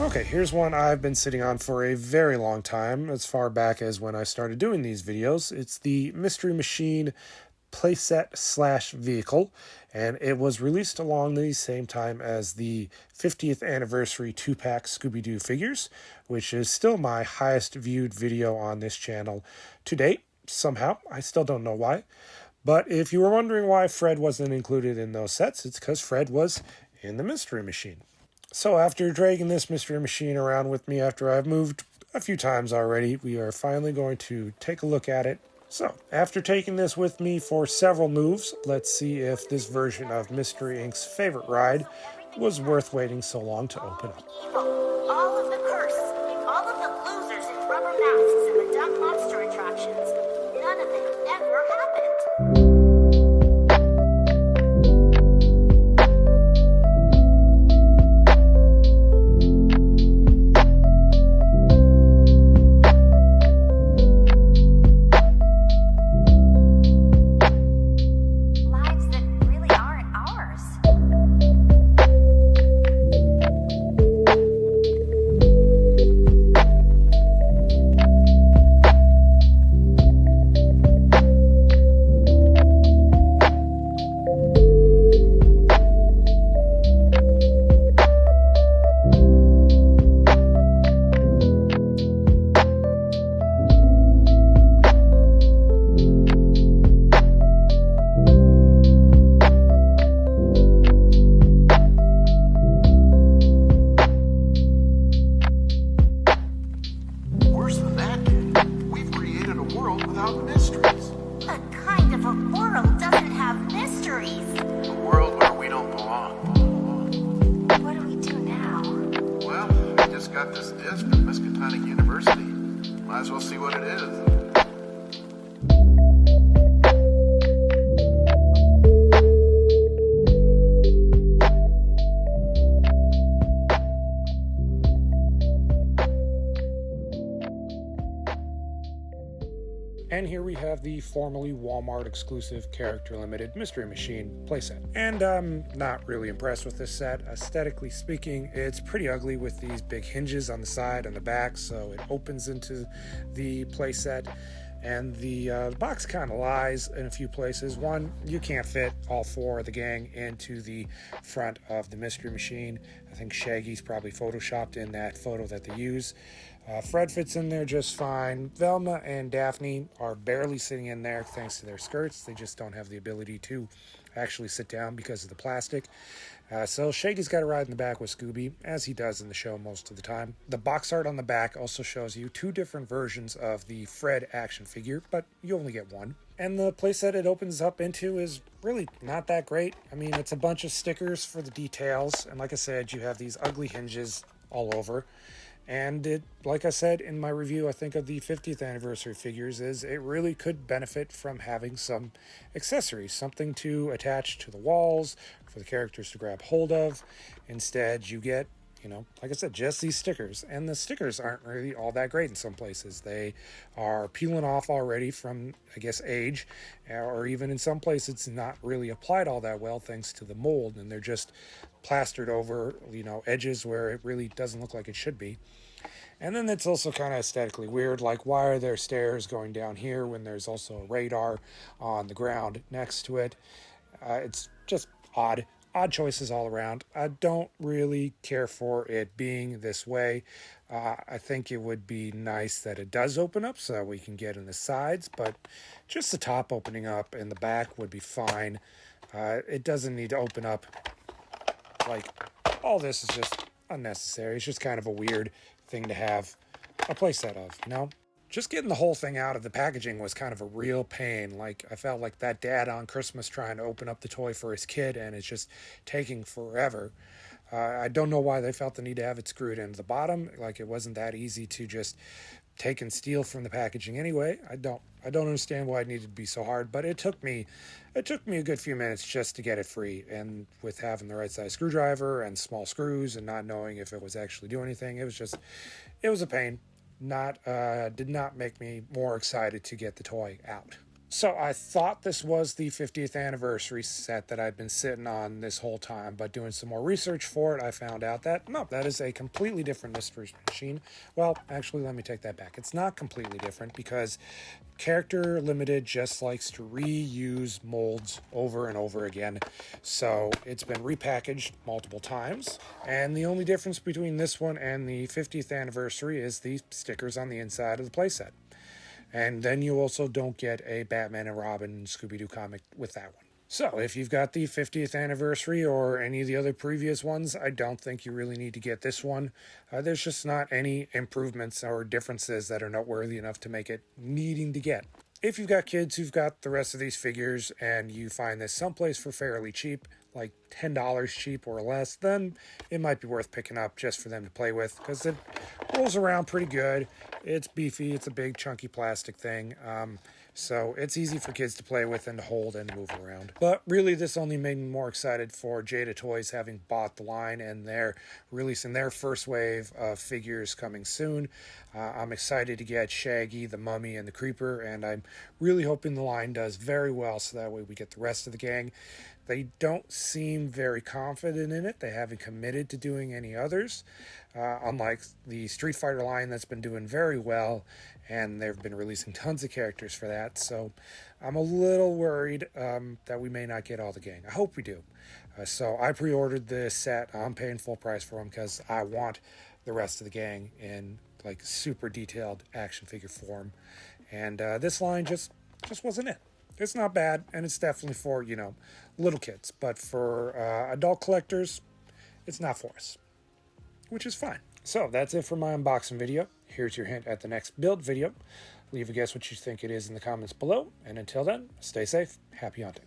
Okay, here's one I've been sitting on for a very long time, as far back as when I started doing these videos. It's the Mystery Machine playset slash vehicle, and it was released along the same time as the 50th anniversary 2-pack Scooby-Doo figures, which is still my highest viewed video on this channel to date. Somehow, I still don't know why. But if you were wondering why Fred wasn't included in those sets, it's because Fred was in the Mystery Machine. So after dragging this Mystery Machine around with me after I've moved a few times already, we are finally going to take a look at it. So, after taking this with me for several moves, let's see if this version of Mystery Inc.'s favorite ride was worth waiting so long to open up. All of the curse, all of the losers in rubber masks and the dumb monster attractions, none of it ever happened. Got this disc from Miskatonic University. Might as well see what it is. And here we have the formerly Walmart exclusive Character Limited Mystery Machine playset. And I'm not really impressed with this set. Aesthetically speaking, it's pretty ugly with these big hinges on the side and the back, so it opens into the playset. And the box kind of lies in a few places. One, you can't fit all four of the gang into the front of the Mystery Machine. I think Shaggy's probably photoshopped in that photo that they use. Fred fits in there just fine. Velma and Daphne are barely sitting in there thanks to their skirts. They just don't have the ability to actually sit down because of the plastic. So Shaggy's got to ride in the back with Scooby, as he does in the show most of the time. The box art on the back also shows you two different versions of the Fred action figure, but you only get one. And the playset it opens up into is really not that great. I mean, it's a bunch of stickers for the details, and like I said, you have these ugly hinges all over. And it, like I said in my review, I think of the 50th anniversary figures, is it really could benefit from having some accessories, something to attach to the walls for the characters to grab hold of. Instead, you get, like I said, just these stickers. And the stickers aren't really all that great in some places. They are peeling off already from, I guess, age, or even in some places it's not really applied all that well thanks to the mold, and they're just plastered over, edges where it really doesn't look like it should be. And then it's also kind of aesthetically weird, like why are there stairs going down here when there's also a radar on the ground next to it? It's just odd choices all around. I don't really care for it being this way. I think it would be nice that it does open up so that we can get in the sides, but just the top opening up and the back would be fine. It doesn't need to open up. Like, all this is just unnecessary. It's just kind of a weird thing to have a playset of, Just getting the whole thing out of the packaging was kind of a real pain. Like, I felt like that dad on Christmas trying to open up the toy for his kid, and it's just taking forever. I don't know why they felt the need to have it screwed into the bottom. Like, it wasn't that easy to just take and steal from the packaging anyway. I don't understand why it needed to be so hard, but it took me a good few minutes just to get it free. And with having the right size screwdriver and small screws and not knowing if it was actually doing anything, it was a pain. Did not make me more excited to get the toy out. So I thought this was the 50th anniversary set that I'd been sitting on this whole time, but doing some more research for it, I found out that, no, that is a completely different mystery machine. Well, actually, let me take that back. It's not completely different because Character Limited just likes to reuse molds over and over again. So it's been repackaged multiple times. And the only difference between this one and the 50th anniversary is the stickers on the inside of the playset. And then you also don't get a Batman and Robin Scooby-Doo comic with that one. So if you've got the 50th anniversary or any of the other previous ones, I don't think you really need to get this one. There's just not any improvements or differences that are noteworthy enough to make it needing to get. If you've got kids who've got the rest of these figures and you find this someplace for fairly cheap, like $10 cheap or less, then it might be worth picking up just for them to play with because it rolls around pretty good. It's beefy. It's a big chunky plastic thing. So it's easy for kids to play with and to hold and move around. But really, this only made me more excited for Jada Toys having bought the line and they're releasing their first wave of figures coming soon. I'm excited to get Shaggy, the Mummy, and the Creeper, and I'm really hoping the line does very well so that way we get the rest of the gang. They don't seem very confident in it. They haven't committed to doing any others, unlike the Street Fighter line that's been doing very well, and they've been releasing tons of characters for that. So I'm a little worried that we may not get all the gang. I hope we do. So I pre-ordered this set. I'm paying full price for them because I want the rest of the gang in like super detailed action figure form. And this line just wasn't it. It's not bad, and it's definitely for, you know, little kids. But for adult collectors, it's not for us, which is fine. So that's it for my unboxing video. Here's your hint at the next build video. Leave a guess what you think it is in the comments below. And until then, stay safe. Happy hunting.